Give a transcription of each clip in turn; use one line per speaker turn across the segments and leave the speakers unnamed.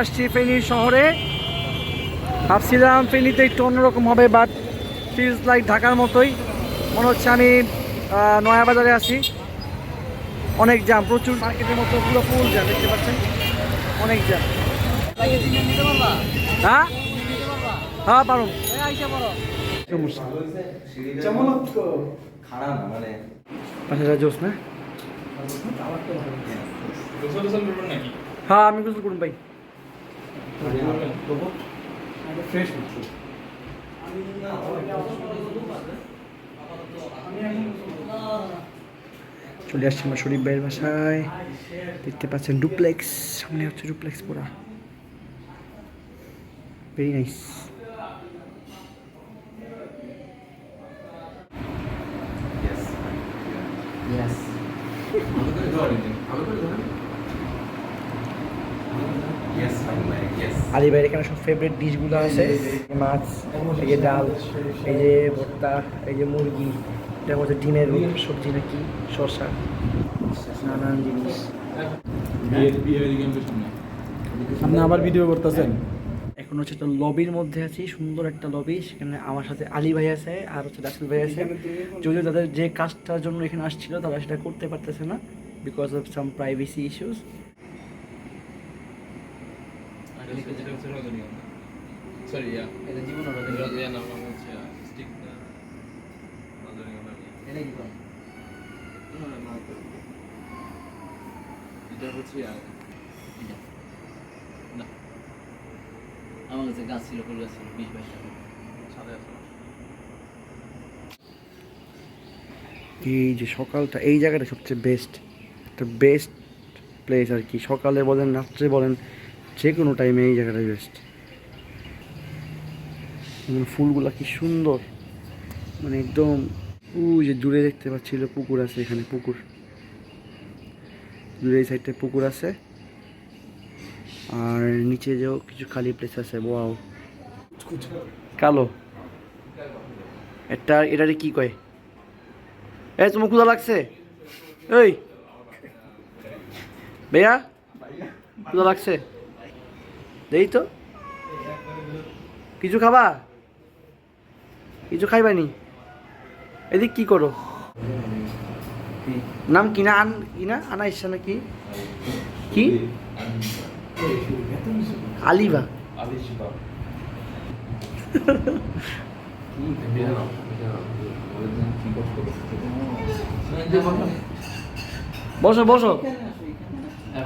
আসছি ফেনী শহরে। ভাবছিলাম ফেনীতে একটু অন্যরকম হবে, বাট ফিলস লাইক ঢাকার মতোই মনে হচ্ছে। আমি নয়াবাজারে আছি। অনেক জ্যাম, প্রচুর মার্কেটের মতো পুরো ফুল জ্যাম, দেখতে পাচ্ছেন অনেক জ্যাম। হ্যাঁ হ্যাঁ পারো পাঁচটা জোস না। হ্যাঁ আমি গোসল করুন ভাই। চলে আসছি আমার শরীফ ভাইয়ের বাসায়। দেখতে পাচ্ছেন ডুপ্লেক্স, সামনে হচ্ছে ডুপ্লেক্স পুরা, ভেরি নাইস। আলী ভাইয়ের এখানে সব ফেভারিট ডিশগুলো আছে। মাছ, এই যে ডাল, এই যে ভর্তা, এই যে মুরগি, এটা হচ্ছে ডিমের সবজি নাকি, শসা, নানান জিনিস।
আপনি আবার ভিডিও করতেছেন?
এখন হচ্ছে তো লবির মধ্যে আছি, সুন্দর একটা লবি। সেখানে আমার সাথে আলী ভাই আছে আর হচ্ছে রাসেল ভাই আছে। যদিও তাদের যে কাজটার জন্য এখানে আসছিল তারা সেটা করতে পারতেছে না, because of some privacy issues.
আমার কাছে গাছ ছিল, ফুল গাছ ছিল 20-22 টাকা।
এই যে সকালটা, এই জায়গাটা সবচেয়ে বেস্ট, একটা বেস্ট প্লেস আর কি। সকালে বলেন, রাত্রে বলেন, যে কোনো টাইমে এই জায়গাটাই বেস্ট। ফুলগুলা কি সুন্দর, মানে একদম। ওই যে দূরে দেখতে পাচ্ছিল পুকুর আছে, এখানে পুকুর, দূরে এই সাইডটায় পুকুর আছে। আর নিচে যেও কিছু খালি প্লেস আছে। ওয়াও, কালো এটারে কি কয়? এই তোমার ক্ষুধা লাগছে? এই ভাইয়া ক্ষুধা লাগছে? দেই তো, কিছু খাবা? কিছু খাইবানি? এদিক কি করো? নাম কি না? আনা ইচ্ছা নাকি? কি আলিবা? বসো বসো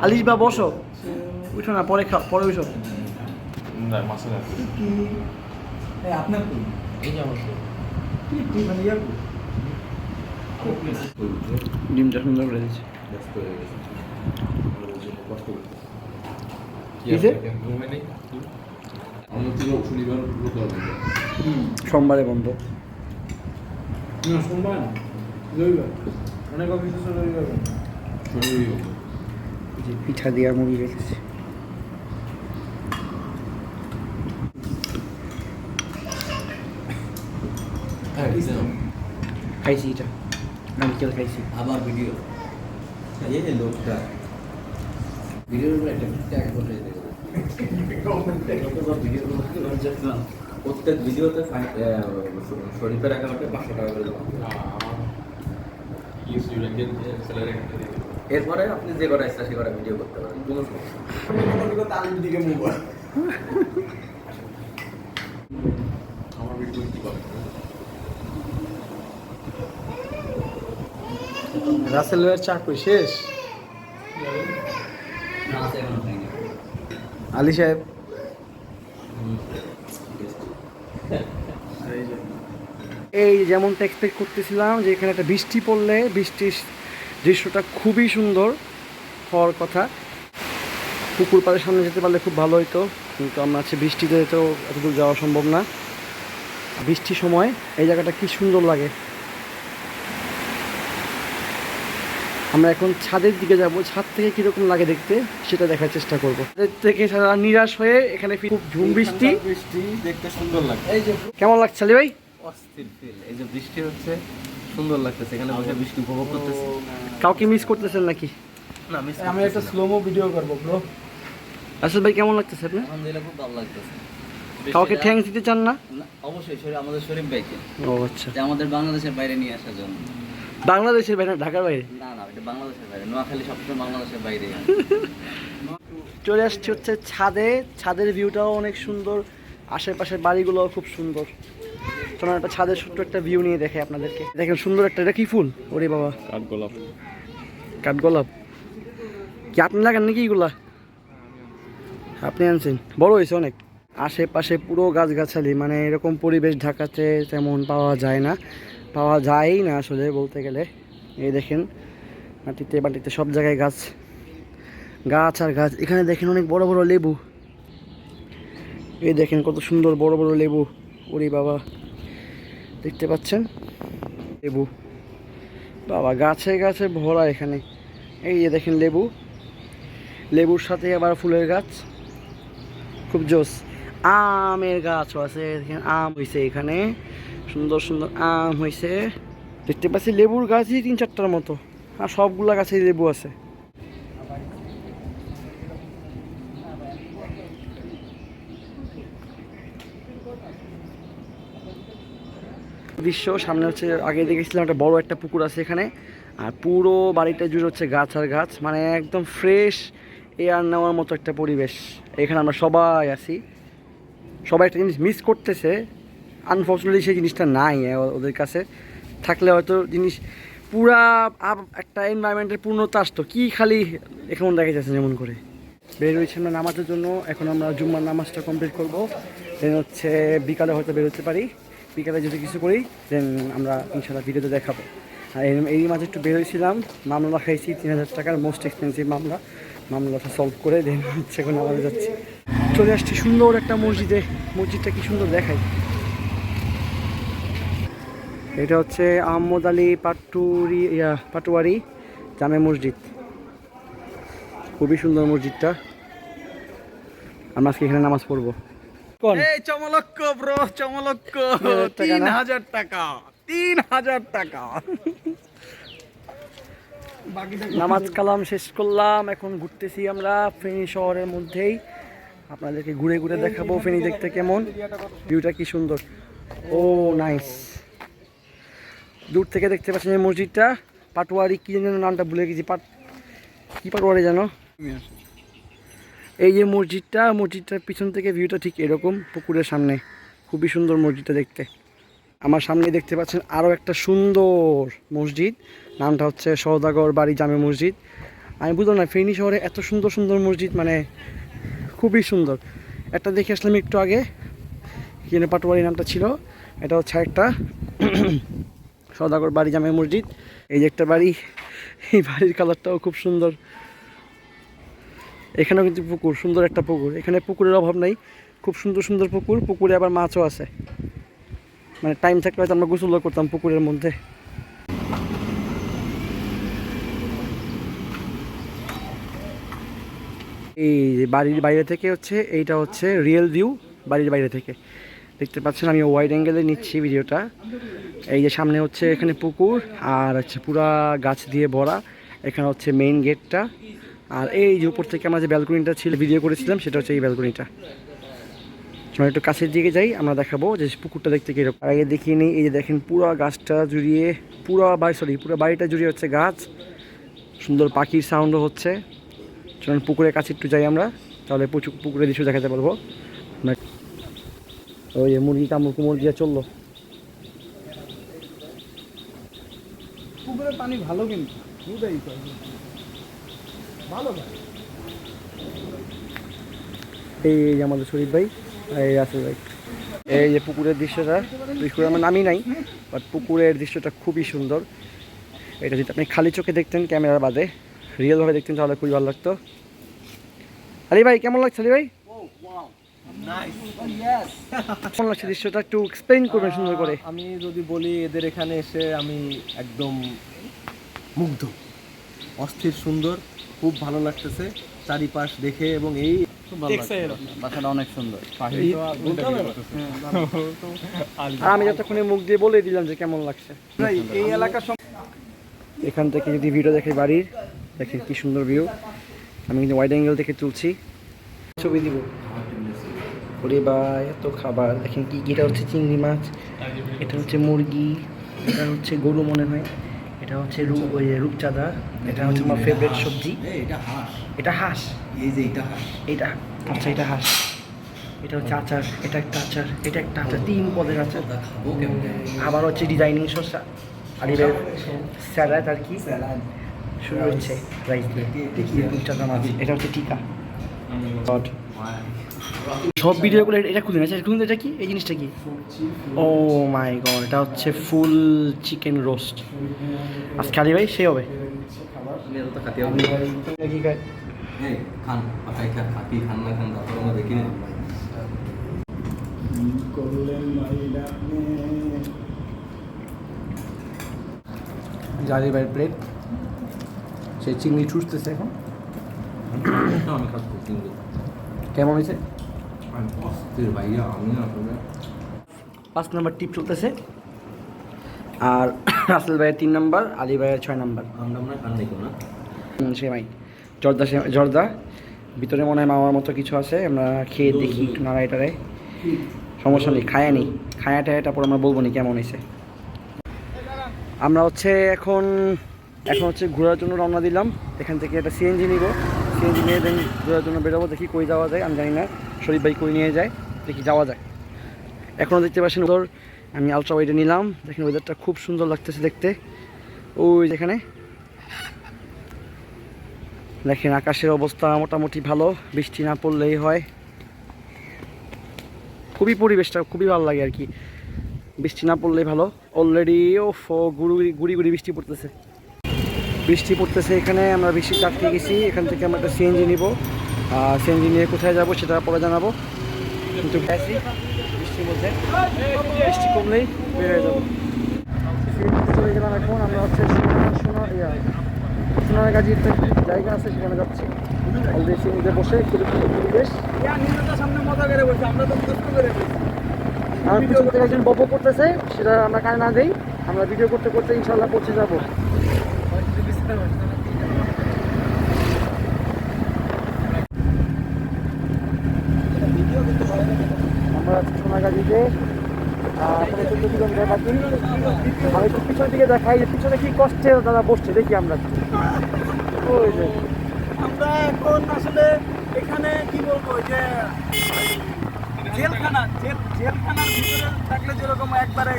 আলিবা, বসো, উঠো না, পরে খাও, পরে উঠো। ডিমটা সুন্দর করে দিচ্ছে। সোমবারে বন্ধ। পিঠা দিয়া মুড়ি রেখেছি। খাইছি, এটা নারকেল খাইছি।
আবার ভিডিও এই যে লোকটা ভিডিওর উপরে একটা ট্যাগ বসে দিতে প্রত্যেক ভিডিওতে শরীফের অ্যাকাউন্টে 500 টাকা করে দেওয়া। এরপরে আপনি যে কটা ইচ্ছা সে কটা ভিডিও করতে পারেন, কোনো সমস্যা। আমার ভিডিও কি করে
রাসেল ভাইয়ের চাকরি শেষ? আলী সাহেব
এই যেমনটা এক্সপেক্ট করতেছিলাম যে এখানে একটা বৃষ্টি পড়লে বৃষ্টির দৃশ্যটা খুবই সুন্দর হওয়ার কথা। পুকুর পাড়ের সামনে যেতে পারলে খুব ভালো হতো, কিন্তু আমরা আছে বৃষ্টিতে তো এতদূর যাওয়া সম্ভব না। বৃষ্টির সময় এই জায়গাটা কি সুন্দর লাগে। আমরা এখন ছাদের দিকে যাব, ছাদ থেকে কীরকম লাগে দেখতে সেটা দেখার চেষ্টা করবো। ছাদের থেকে সারা নিরাশ হয়ে এখানে খুব ঝুম বৃষ্টি
দেখতে সুন্দর লাগে।
এই যে কেমন লাগছে আলী ভাই?
অস্থির ফিল। এই যে বৃষ্টি হচ্ছে, সুন্দর লাগতেছে, এখানে বসে বৃষ্টি উপভোগ করতেছি।
কাউকে মিস করতেছেন নাকি?
না,
আমি একটা স্লোমো ভিডিও করবো ব্রো।
রাসেল ভাই কেমন লাগতেছে আপনার?
আলহামদুলিল্লাহ খুব ভালো লাগতেছে।
কাউকে থ্যাঙ্কস দিতে চান না?
না, অবশ্যই আমাদের শরীফ ভাইকে,
ও আচ্ছা,
যে আমাদের বাংলাদেশের বাইরে নিয়ে আসার জন্য।
বাংলাদেশের বাইরে না, ঢাকার বাইরে?
না না, এটা বাংলাদেশের বাইরে, নোয়াখালী সবসময় বাংলাদেশের বাইরে।
চলে আসছি হচ্ছে ছাদে। ছাদের ভিউটাও অনেক সুন্দর, আশেপাশের বাড়িগুলোও খুব সুন্দর। চলুন একটা ছাদের ছোট্ট একটা ভিউ নিয়ে দেখে আপনাদেরকে। দেখেন সুন্দর একটা, এটা কি ফুল? ওরে বাবা,
কাঠগোলাপ।
কাঠগোলাপ। কি আপনি লাগান নাকি এগুলা? আপনি আনছেন? বড় হয়েছে অনেক। আশেপাশে পুরো গাছগাছালি, মানে এরকম পরিবেশ ঢাকাতে তেমন পাওয়া যায় না, পাওয়া যায়ই না আসলে বলতে গেলে। এই দেখেন মাটিতে মাটিতে সব জায়গায় গাছ, গাছ আর গাছ। এখানে দেখেন অনেক বড় বড় লেবু। এই দেখেন কত সুন্দর বড় বড় লেবু। ওরে বাবা, দেখতে পাচ্ছেন লেবু? বাবা, গাছে গাছে ভরা এখানে। এই যে দেখেন লেবু, লেবুর সাথে আবার ফুলের গাছ, খুব জোস। আমের গাছও আছে, দেখেন আম হয়েছে এখানে, সুন্দর সুন্দর আম হয়েছে। দেখতে পাচ্ছি লেবুর গাছই 3-4টার মতো, আর সবগুলা গাছেই লেবু আছে। দৃশ্য সামনে হচ্ছে, আগে দেখেছিলাম একটা বড় একটা পুকুর আছে এখানে, আর পুরো বাড়িটা জুড়ে হচ্ছে গাছ আর গাছ, মানে একদম ফ্রেশ এয়ার নেওয়ার মতো একটা পরিবেশ। এখানে আমরা সবাই আছি, সবাই একটা জিনিস মিস করতেছে। আনফর্চুনেটলি সেই জিনিসটা নাই ওদের কাছে, থাকলে হয়তো জিনিস পুরা একটা এনভায়রনমেন্টের পূর্ণতা আসতো। কি খালি এখন দেখা যাচ্ছে যেমন করে। বের হয়েছি আমরা নামাজের জন্য, এখন আমরা জুম্মার নামাজটা কমপ্লিট করবো, দেন হচ্ছে বিকালে হয়তো বের হতে পারি। বিকালে যদি কিছু করি দেন আমরা ইনশাল্লাহ ভিডিওতে দেখাবো। আর এই মাঝে একটু বের হয়েছিলাম, মামলা খাইছি 3000 টাকার, মোস্ট এক্সপেন্সিভ মামলাটা সলভ করে দেন হচ্ছে এখন আমাদের যাচ্ছি। চলে আসছি সুন্দর একটা মসজিদে। মসজিদটা কি সুন্দর দেখায়। এটা হচ্ছে আহমদ আলী পাটুয়ারি জামে মসজিদ। খুবই সুন্দর মসজিদটা, আমরা আজকে এখানে নামাজ পড়বো।
এই চমলক্ষ ব্রো, চমলক্ষ। 3000 টাকা, 3000 টাকা।
নামাজ কালাম শেষ করলাম, এখন ঘুরতেছি আমরা ফেনী শহরের মধ্যেই। আপনাদেরকে ঘুরে ঘুরে দেখাবো ফেনী দেখতে কেমন, ভিউটা কি সুন্দর। ও নাইস। দূর থেকে দেখতে পাচ্ছেন এই মসজিদটা, পাটুয়ারি কি যেন নামটা ভুলে গেছি, কি পাটুয়ারি জানো? এই যে মসজিদটার পিছন থেকে ভিউটা ঠিক এরকম, পুকুরের সামনে। খুবই সুন্দর মসজিদটা দেখতে। আমার সামনে দেখতে পাচ্ছেন আরও একটা সুন্দর মসজিদ, নামটা হচ্ছে সওদাগর বাড়ি জামে মসজিদ। আমি বুঝলাম না, ফেনী শহরে এত সুন্দর সুন্দর মসজিদ, মানে খুবই সুন্দর। একটা দেখে আসলাম একটু আগে, কি যেন পাটুয়ারি নামটা ছিল। এটা হচ্ছে একটা সওদাগর বাড়ি জামে মসজিদ। এই যে একটা বাড়ি, এই বাড়ির কালারটাও খুব সুন্দর। এখানেও কিন্তু পুকুর, সুন্দর একটা পুকুর। এখানে পুকুরের অভাব নাই, খুব সুন্দর সুন্দর পুকুর। পুকুরে আবার মাছও আছে, মানে টাইম থাকলে হয়তো আমরা গোসলও করতাম পুকুরের মধ্যে। এই যে বাড়ির বাইরে থেকে হচ্ছে, এইটা হচ্ছে রিয়েল ভিউ বাড়ির বাইরে থেকে। দেখতে পাচ্ছেন আমি ওয়াইড অ্যাঙ্গেলে নিচ্ছি ভিডিওটা। এই যে সামনে হচ্ছে এখানে পুকুর, আর হচ্ছে পুরা গাছ দিয়ে ভরা। এখানে হচ্ছে মেইন গেটটা, আর এই যে উপর থেকে আমরা যে ব্যালকনিটা ছিল ভিডিও করেছিলাম, সেটা হচ্ছে এই ব্যালকনিটা। আমরা একটু কাছের দিকে যাই, আমরা দেখাবো যে পুকুরটা দেখতে কীরকম। আগে দেখিয়ে নিই, এই যে দেখেন পুরো গাছটা জুড়িয়ে, পুরো বাড়িটা জুড়িয়ে হচ্ছে গাছ। সুন্দর পাখির সাউন্ডও হচ্ছে। চলুন পুকুরের কাছে একটু যাই আমরা, তাহলে পুকুরের দৃশ্য দেখাতে পারবো। ওই যে মুরগি কামড় কুমড় দিয়ে চললো।
পুকুরের পানি ভালো, কিন্তু ভালো।
এই যে আমাদের শরীফ ভাই, এই রাসেল ভাই। এই যে পুকুরের দৃশ্যটা, পুকুরে আমার নামই নাই, বাট পুকুরের দৃশ্যটা খুবই সুন্দর। এটা যদি আপনি খালি চোখে দেখতেন, ক্যামেরার বাদে রিয়েলভাবে দেখতেন, তাহলে খুবই ভালো লাগতো। আলী ভাই কেমন লাগছে? আলী ভাই কেমন লাগছে দৃশ্যটা, একটু এক্সপ্লেইন করবেন সুন্দর করে।
আমি যদি বলি, এদের এখানে এসে আমি একদম মুগ্ধ, অস্থির সুন্দর, খুব ভালো লাগতেছে চারিপাশ দেখে। এবং এই
বাসাটা অনেক সুন্দর।
আর আমি যতক্ষণে মুখ দিয়ে বলে দিলাম যে কেমন লাগছে।
এই এলাকা
এখান থেকে যদি ভিডিও দেখে বাড়ির, দেখেন কি সুন্দর ভিউ। আমি কিন্তু ওয়াইড অ্যাঙ্গেল থেকে তুলছি। ছবি দিব ওরে ভাই এত খাবার দেখেন কি এটা হচ্ছে চিংড়ি মাছ, এটা হচ্ছে মুরগি, এটা হচ্ছে গরু মনে হয়, এটা হচ্ছে ওই রূপচাঁদা, এটা হচ্ছে আমার ফেভারিট সবজি।
এটা হাঁস,
এটা হাঁস,
এই যে এটা হাঁস,
এটা আচ্ছা এটা হাঁস, এটা হচ্ছে আচার, এটা একটা আচার, এটা একটা আচার, 3 পদের আচার।
ওটা খাবো কেমন?
আবার হচ্ছে ডিজাইনিং শসা, আলিবের স্যালাড আর কি
স্যালাড,
শুরু হচ্ছে রাইস দিয়ে দেখি রূপচাঁদা মাছ, এটা হচ্ছে টিকা। God. সব ভিডিওগুলো এটা খুঁজে আচ্ছা খুঁজে এটা কি এই জিনিসটা কি? ও মাই গড, এটা হচ্ছে ফুল চিকেন রোস্ট। আজকে আলি ভাই সে হবে
তো খাতে হবে।
কি খায়
এই খান, পাকাই খান, খাতি খান না খান তারপর আমরা দেখি না।
জালি ভাইয়ের প্লেট, সে চিংড়ি চুষতেছে এখন।
আমি খাচ্ছি কিন্তু
কেমন হয়েছে?
আমি অস্থির ভাইয়া, আমি আসলে
5 নম্বর টিপ চলতেছে, আর রাসেল ভাইয়ের 3 নম্বর, আলী ভাইয়ের 6 নম্বর।
আমরা খান দেখো না।
সে ভাই জর্দা ভিতরে মনে হয় মামার মতো কিছু আছে, আমরা খেয়ে দেখি একটু নাড়াই টাড়াই, সমস্যা নেই, খায়া নেই, খায়াটা তারপর আমরা বলবো নি কেমন হয়েছে। আমরা হচ্ছে এখন হচ্ছে ঘোরার জন্য রওনা দিলাম, এখান থেকে একটা সিএনজি নিব, সিএনজি নিয়ে দেন ঘোরার জন্য বেরোবো, দেখি কই যাওয়া যায় আমি জানি না, শরীফ ভাই কই নিয়ে যায়, দেখি যাওয়া যায়। এখনও দেখতে পাচ্ছেন ওদের, আমি আলট্রা ওয়াইডে নিলাম, দেখেন ওয়েদারটা খুব সুন্দর লাগতেছে দেখতে। ওই যেখানে দেখেন আকাশের অবস্থা মোটামুটি ভালো, বৃষ্টি না পড়লেই হয়, খুবই পরিবেশটা খুবই ভালো লাগে আর কি, বৃষ্টি না পড়লেই ভালো। অলরেডি গুড়ি গুড়ি বৃষ্টি পড়তেছে এখানে, আমরা বৃষ্টিতে আটকে গেছি, এখান থেকে আমরা একটা সিএনজি নিব, সিএনজি নিয়ে কোথায় যাব সেটা পরে জানাবো, কিন্তু গেছি বৃষ্টির মধ্যে, বৃষ্টি কমলেই বের হয়ে যাবো। সিএনজিতে চলে গেলাম, এখন আমরা হচ্ছে সোনারগাজীর একটা জায়গা আছে সেখানে যাচ্ছি, অলরেডি সিএনজিতে বসে খুবই সুন্দর পরিবেশ। আমার পিছন থেকে একজন বপ করতেছে, সেটা আমরা কানে না দিই, আমরা ভিডিও করতে করতে ইনশাল্লাহ পৌঁছে যাবো। আমরা সোনারগাজীতে 14 কিলোমিটার বাকি, আমি একটু পিছনের দিকে দেখাই, পিছনে কি কষ্টে দাদা বসছে দেখি আমরা। ওই যে
আমরা এখন আসলে এখানে কি বলবো যে জেলখানার ভিতরে থাকলে যেরকম একবারে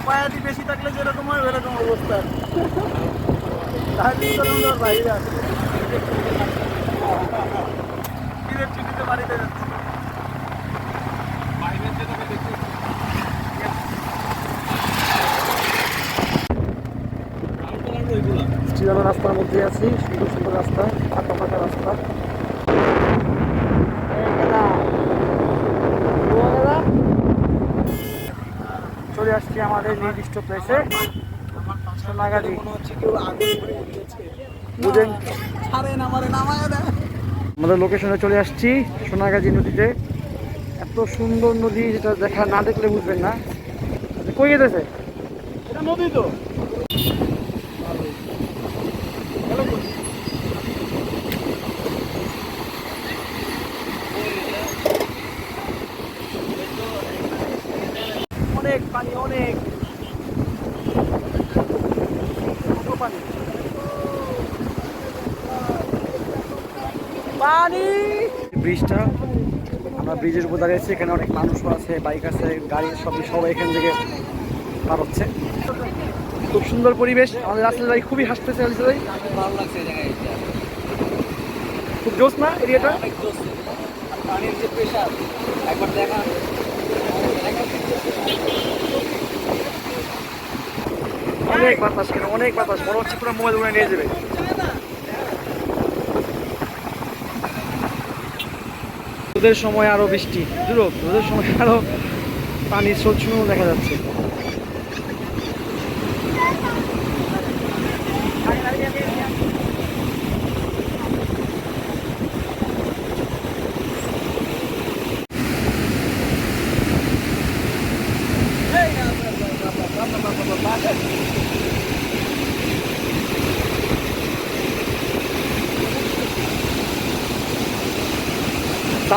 কয়াদি বেশি থাকলে যেরকম হয় ওইরকম অবস্থা, তার ভিতরে বাইরে আছে ঈদের ছুটিতে বাড়িতে যাচ্ছি।
শ্রীরাম রাস্তার মধ্যে আছি, সুন্দর সুন্দর রাস্তা, ফাঁকা ফাঁকা রাস্তা। চলে আসছি আমাদের নির্দিষ্ট প্লেসে, সোনাগাজী। বুঝেন আমাদের লোকেশনে চলে আসছি, সোনাগাজী নদীতে। এত সুন্দর নদী, যেটা না দেখলে বুঝবেন না। কই গেছে
এটা নদী তো অনেক পানি, অনেক পানি পানি।
ব্রিজটা, আমরা ব্রিজের উপর দাঁড়িয়েছি, এখানে অনেক মানুষও আছে, বাইক আছে, গাড়ি সবাই এখান থেকে পার হচ্ছে। খুব সুন্দর পরিবেশ, আমাদের রাসেল ভাই খুবই হাসতেছে, রাসেল ভাই
ভালো লাগছে এই জায়গায় এটা।
খুব জোশ না এরিয়াটা?
অনেক জোস। পানির যে প্রেশার একবার দেখা,
অনেক বাতাস, কেন অনেক বাতাস, মনে হচ্ছে পুরো মোবাইল উড়ে নিয়ে যাবে। রোদের সময় আরো বৃষ্টি, রোদের সময় আরো পানির স্রোত দেখা যাচ্ছে।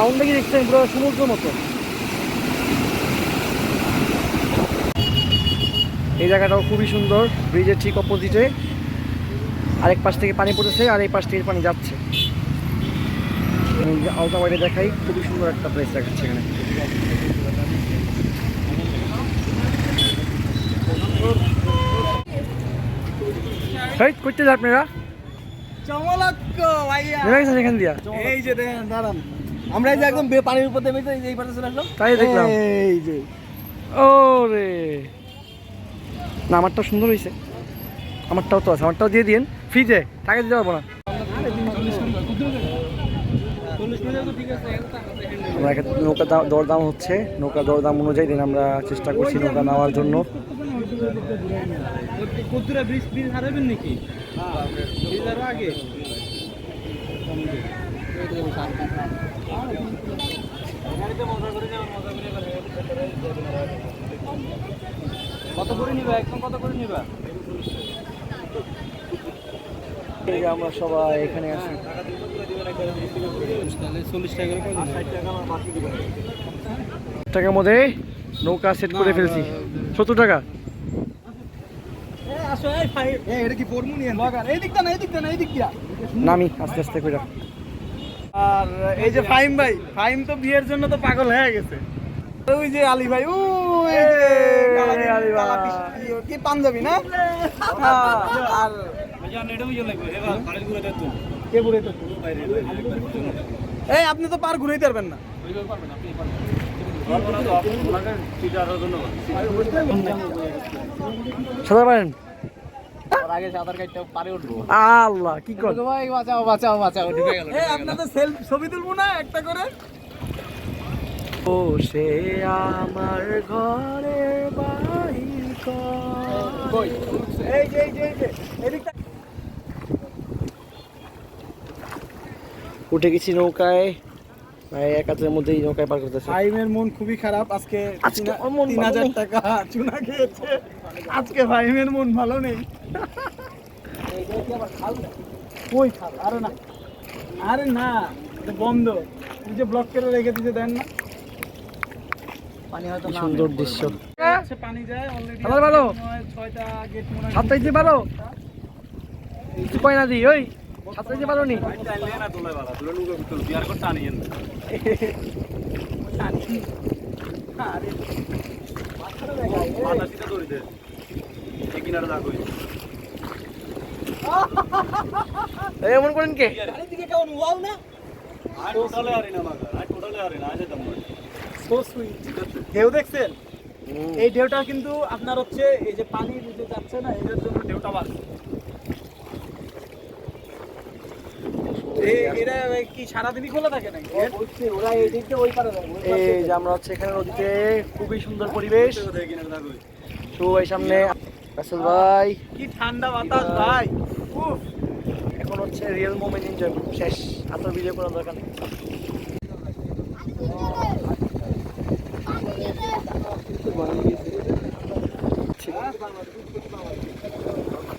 সাউন্ডটা কি দেখছেন পুরো সমুদ্র মতো। এই জায়গাটাও খুবই সুন্দর, ব্রিজের ঠিক অপোজিটে। আরেক পাশ থেকে পানি পড়েছে আর এই পাশ থেকে পানি যাচ্ছে। আলতা বাইরে দেখাই, খুবই সুন্দর একটা প্লেস দেখাচ্ছে এখানে। করতে যান আপনারা,
চমলক্ষ ভাইয়া।
নেমে গেছেন এখান দিয়া?
এই যে দেখেন, দাঁড়ান।
আমরা এই যে একদম পানির উপর নেমে এই পাশে চলে আসলাম।
তাই দেখলাম।
এই যে
ও রে, না আমারটাও সুন্দর হয়েছে। আমারটাও তো আছে, আমারটাও দিয়ে দিন ফ্রিজে, টাকা দিতে পারবো না। আমরা নৌকা দরদাম হচ্ছে, নৌকা দরদাম অনুযায়ী দিন আমরা চেষ্টা করছি নৌকা নেওয়ার জন্য।
ব্রিজ হারাবেন নাকি? আগে কত করে নিবা? একদম কত করে নিবা?
এই যে আমরা সবাই এখানে আছি।
40 টাকা করে 60 টাকা বাকি দিবেন।
টাকার মধ্যে নৌকা সেট করে ফেলছি। 70 টাকা।
আসো এই ভাই, এটা কি পরমুনিয়ান বাগান? এই দিকটা না, এই দিকটা না, এই দিক দিয়া
নামি আস্তে আস্তে করে।
আর এই যে ফাহিম ভাই, ফাহিম তো বিয়ের জন্য তো পাগল হয়ে গেছে। ওই যে আলী ভাই, ওই যে
আলী ভাই।
কি পাঞ্জাবি না? আর কে ঘুরাইতে? এই আপনি তো পার ঘুরাইতে পারবেন না।
সাঁতার পারেন?
আগে সাঁতার কাটতে পারে উঠবো।
আল্লাহ কি কর।
ভাই বাঁচাও বাঁচাও বাঁচাও, ঢুকে গেল।
এই আপনাদের ছবি তুলবো না একটা করে?
ও সে আমার ঘরের বাহির
কই? এই যে এই যে এই যে এদিকটা।
উঠে গেছি নৌকায়, প্রায় 1 হাতের মধ্যেই নৌকায় পার করতেছে।
ফাহিমের মন খুবই খারাপ আজকে।
আজকে ওর মন ভালো
3000
নেই।
টাকা চুনা খেয়েছে। আজকে ফাহিমের মন ভালো নেই। কই খাল? আরে না, আরে না, এটা বন্ধ। এই যে ব্লক করে রেখে দিতে দেন না।
পানি হয়তো
কি
না
সুন্দর দৃশ্য।
সে পানি যায় অলরেডি।
সাঁতার পারো?
6টা গেট মনে হয়।
সাঁতার দিতে পারো? কিছু কয় না দি, ওই সাঁতার দিতে পারো নি?
আরে
এই এমন করেন কে?
চারিদিকে কেমন ওয়াল না? So sweet. ঢেউ দেখছেন? এই ঢেউটা কিন্তু আপনার হচ্ছে এই যে পানি যে যাচ্ছে না, এর জন্য ঢেউটা বাড়ছে। এরা কি সারাদিনই খোলা থাকে নাকি?
ওরা এই দিক দিয়ে ওই পারে যায়।
এই যে আমরা হচ্ছে এখানে নদীতে, খুবই সুন্দর পরিবেশ। সবাই সামনে রাসেল ভাই।
কি ঠান্ডা বাতাস ভাই। উফ,
এখন হচ্ছে রিয়েল মোমেন্ট এনজয় করবো, শেষ। এত ভিডিও করার দরকার নেই।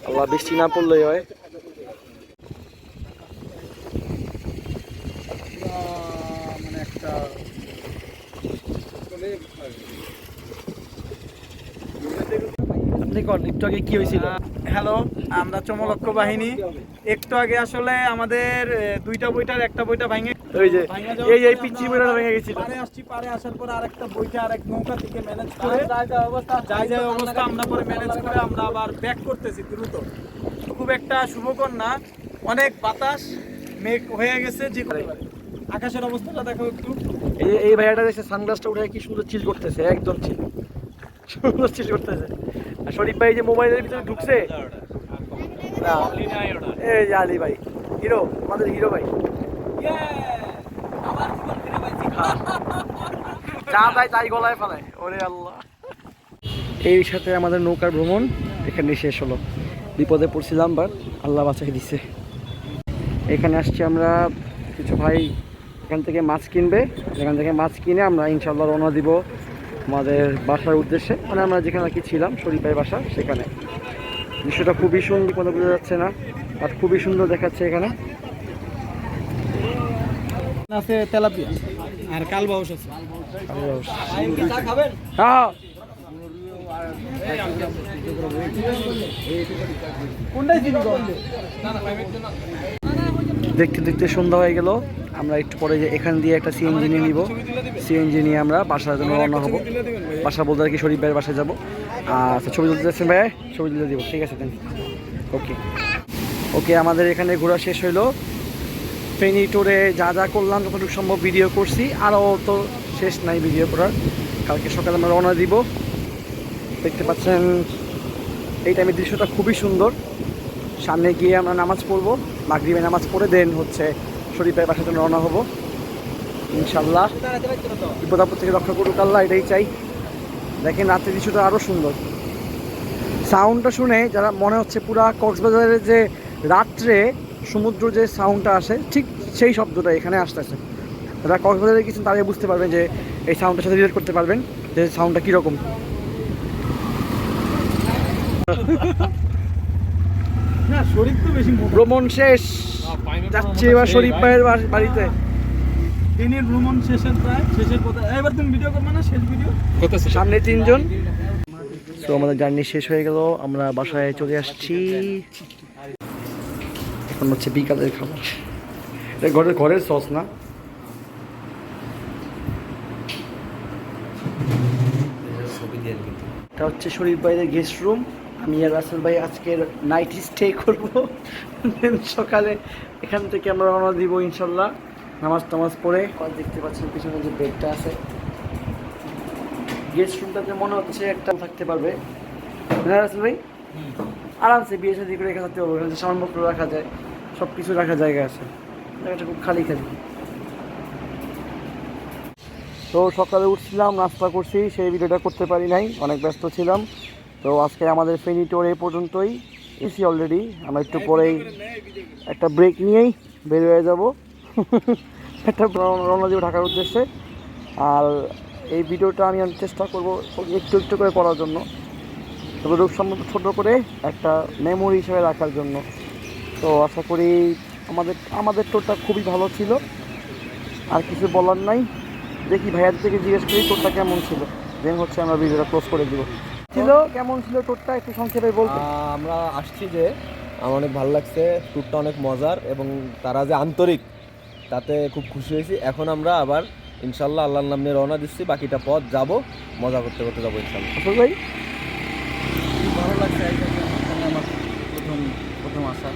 আল্লাহ বৃষ্টি না পড়লেই হয়।
মানে একটা
আপনি কর, একটু আগে কি হয়েছিল?
হ্যালো, আমরা চমলক্ষ বাহিনী। একটু আগে আসলে আমাদের 2টা বইটার একটা বইটা ভেঙে
ওই যে
ভাঙা যাওয়ার
এই
পরে
পিচ্ছি
আমরা
বইটা ভেঙে গেছিল।
পারে আসছি, পারে আসার পর আরেকটা বইটা আরেক নৌকা থেকে ম্যানেজ করে যায় অবস্থা আমরা পরে ম্যানেজ করে আমরা আবার ব্যাক করতেছি দ্রুত। খুব একটা শুভকর না, অনেক বাতাস, মেঘ হয়ে গেছে। যে আকাশের অবস্থাটা দেখো একটু।
এই ভাইয়াটা দেখছে সানগ্লাসটা উঠে কি সুন্দর চিল করতেছে, একদম চিল, সুন্দর চিল করতেছে। আর শরীফ ভাই যে মোবাইলের ভিতরে ঢুকছে, না, এই যে আলী ভাই হিরো, আমাদের হিরো ভাই। যা যায় তাই গলায় ফেলায়, ওরে আল্লাহ। এই সাথে আমাদের নৌকার ভ্রমণ এখানে শেষ হলো। বিপদে পড়ছিলাম, বাট আল্লাহ বাঁচাই দিচ্ছে। এখানে আসছি আমরা, কিছু ভাই এখান থেকে মাছ কিনবে, এখান থেকে মাছ কিনে আমরা ইনশাল্লাহ রওনা দিব আমাদের বাসার উদ্দেশ্যে, মানে আমরা যেখানে আর কি ছিলাম, শরীফ ভাই বাসা, সেখানে। দৃশ্যটা খুবই সুন্দর, কোনো বোঝা যাচ্ছে না, আর খুবই সুন্দর দেখাচ্ছে এখানে।
আছে তেলাপিয়া। আর কালবাউস আছে।
হ্যাঁ
কোনটাই চিনি কম?
দেখতে দেখতে সন্ধ্যা হয়ে গেল। আমরা একটু পরে যে এখান দিয়ে একটা সিএনজি নিয়ে নিব। সিএনজি নিয়ে আমরা বাসার জন্য রওনা হবো। বাসা বলতে আর কি শরীফ ভাইয়ের বাসায় যাবো। আচ্ছা ছবি তুলতে যাচ্ছেন ভাই? ছবি তুলে দিব, ঠিক আছে দেন। ওকে ওকে, আমাদের এখানে ঘোরা শেষ হইলো। ফেনী ট্যুরে যা যা করলাম যতটুকু সম্ভব ভিডিও করছি, আরও তো শেষ নাই ভিডিও করার। কালকে সকালে আমরা রওনা দিব। দেখতে পাচ্ছেন এই টাইমের দৃশ্যটা খুবই সুন্দর। সামনে গিয়ে আমরা নামাজ পড়বো, মাগরিবে নামাজ পড়ে দেন হচ্ছে শরীফ ভাইয়ের বাসার জন্য রওনা হবো ইনশাল্লাহ। বিপদ আপদ থেকে রক্ষা করুক আল্লাহ, এটাই চাই। দেখেন রাতের দৃশ্যটা আরও সুন্দর। সাউন্ডটা শুনে যারা মনে হচ্ছে পুরা কক্সবাজারের যে রাত্রে সমুদ্র যে সাউন্ডটা আসে ঠিক সেই শব্দটা এখানে আসতেছে। যারা কক্সবাজারে গেছেন তারাই বুঝতে পারবেন যে এই সাউন্ডটার সাথে রিলেট করতে পারবেন যে সাউন্ডটা কীরকম।
না শরীর তো বেশি
ভ্রমণ শেষ, যাচ্ছি এবার শরীফ ভাইয়ের বাড়িতে।
দিনের ভ্রমণ শেষের প্রায় শেষের কথা। এবার তুমি ভিডিও করবে না? শেষ ভিডিও
সামনে 3 জন। তো আমাদের জার্নি শেষ হয়ে গেল, আমরা বাসায় চলে আসছি। এখন হচ্ছে বিকালের খাবার। এটা ঘরের সস না? এটা হচ্ছে শরীফ ভাইয়ের গেস্ট রুম। আমি আর রাসেল ভাই আজকের নাইট স্টে করবো। সকালে এখান থেকে আমরা রওনা দিব ইনশাল্লাহ নামাজ টামাজ পড়ে। দেখতে পাচ্ছেন পিছনে যে বেডটা আছে, গেস্ট রুমটাতে মনে হচ্ছে একটা থাকতে পারবে। হ্যাঁ রাসেল ভাই, আরামসে বিয়ে শাদি করে রেখে থাকতে পারবো। এখানে সামানপত্র রাখা যায়, সব কিছু রাখার জায়গা আছে। জায়গাটা খুব খালি খালি। তো সকালে উঠছিলাম, নাস্তা করছি, সেই ভিডিওটা করতে পারি নাই, অনেক ব্যস্ত ছিলাম। তো আজকে আমাদের ফেনী ট্যুর এই পর্যন্তই। এসি অলরেডি, আমরা একটু পরেই একটা ব্রেক নিয়েই বের হয়ে যাব। একটা রওনা দিব ঢাকার উদ্দেশ্যে। আর এই ভিডিওটা আমি চেষ্টা করব একটু একটু করে করার জন্য, তবে রূপসম্মত ছোটো করে একটা মেমোরি হিসেবে রাখার জন্য। তো আশা করি আমাদের ট্যুরটা খুবই ভালো ছিল, আর কিছু বলার নাই। দেখি ভাইয়ার থেকে জিজ্ঞেস করি ট্যুরটা কেমন ছিল, দেন হচ্ছে আমরা ভিডিওটা ক্লোজ করে দিব। কেমন ছিল ট্যুরটা একটু সংক্ষেপে বলতে?
আমরা আসছি যে আমার অনেক ভালো লাগছে, ট্যুরটা অনেক মজার এবং তারা যে আন্তরিক তাতে খুব খুশি হয়েছি। এখন আমরা আবার ইনশাল্লাহ আল্লাহর নাম নিয়ে রওনা দিচ্ছি, বাকিটা পথ যাব, মজা করতে করতে যাবো ইনশাল্লাহ।
আসল ভাই
খুব ভালো লাগছে। আমার প্রথম আসা,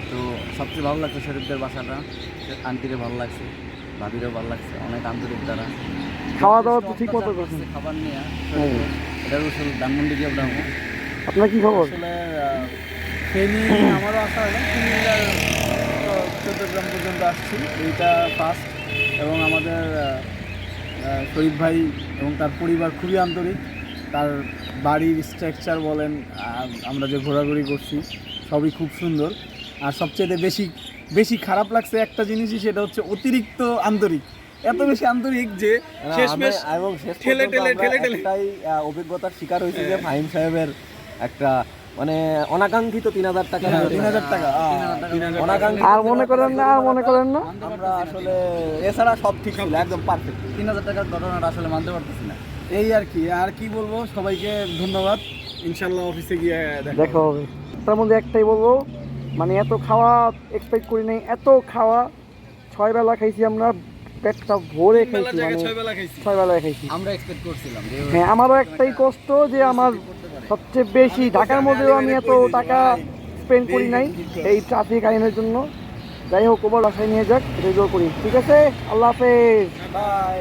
তো সবচেয়ে ভালো লাগছে শরীফদের বাসাটা। আন্টিরে ভালো লাগছে, ভাবিরও ভালো লাগছে, অনেক আন্তরিক তারা।
খাওয়া দাওয়া তো ঠিক মতো করছেন?
খাবার নিয়ে এটা রসুল ধানমন্ডি গিয়ে আমরা।
আপনার কি খবর?
আসলে ফেনী আমারও আসা হলো, কুমিল্লার চট্টগ্রাম পর্যন্ত আসছি, এইটা ফার্স্ট। এবং আমাদের শরীফ ভাই এবং তার পরিবার খুবই আন্তরিক। তার বাড়ির স্ট্রাকচার বলেন, আমরা যে ঘোরাঘুরি করছি সবই খুব সুন্দর। আর সবচেয়ে বেশি খারাপ লাগছে একটা জিনিসই, সেটা হচ্ছে অতিরিক্ত আন্তরিক। এত বেশি আন্তরিক যে শেষমেশ ঠেলে
একটাই অভিজ্ঞতার শিকার হয়েছে যে ফাহিম সাহেবের একটা মানে অনাকাঙ্ক্ষিত 3000 টাকা।
3000 টাকা
আর মনে করেন না,
আমরা আসলে এছাড়া সব ঠিক ছিল, একদম পারফেক্ট।
3000 টাকার ঘটনাটা আসলে মানতে পারতেছি না।
এই আর কি বলবো, সবাইকে ধন্যবাদ। ইনশাল্লাহ অফিসে গিয়ে
দেখা হবে। তার মধ্যে একটাই বলবো, মানে এত খাওয়া এক্সপেক্ট করি নাই। এত খাওয়া 6 বেলা খাইছি আমরা, পেটটা ভরে খাইছি, মানে 6 বেলায় খাইছি।
আমরা এক্সপেক্ট করছিলাম যে
হ্যাঁ, আমারও একটাই কষ্ট যে আমার সবচেয়ে বেশি ঢাকার মধ্যেও আমি এত টাকা স্পেন্ড করি নাই এই ট্রাফিক আইনের জন্য। যাই হোক, ওবার বাসায় নিয়ে যাক, এটাই করি। ঠিক আছে, আল্লাহ হাফেজ।
বাই।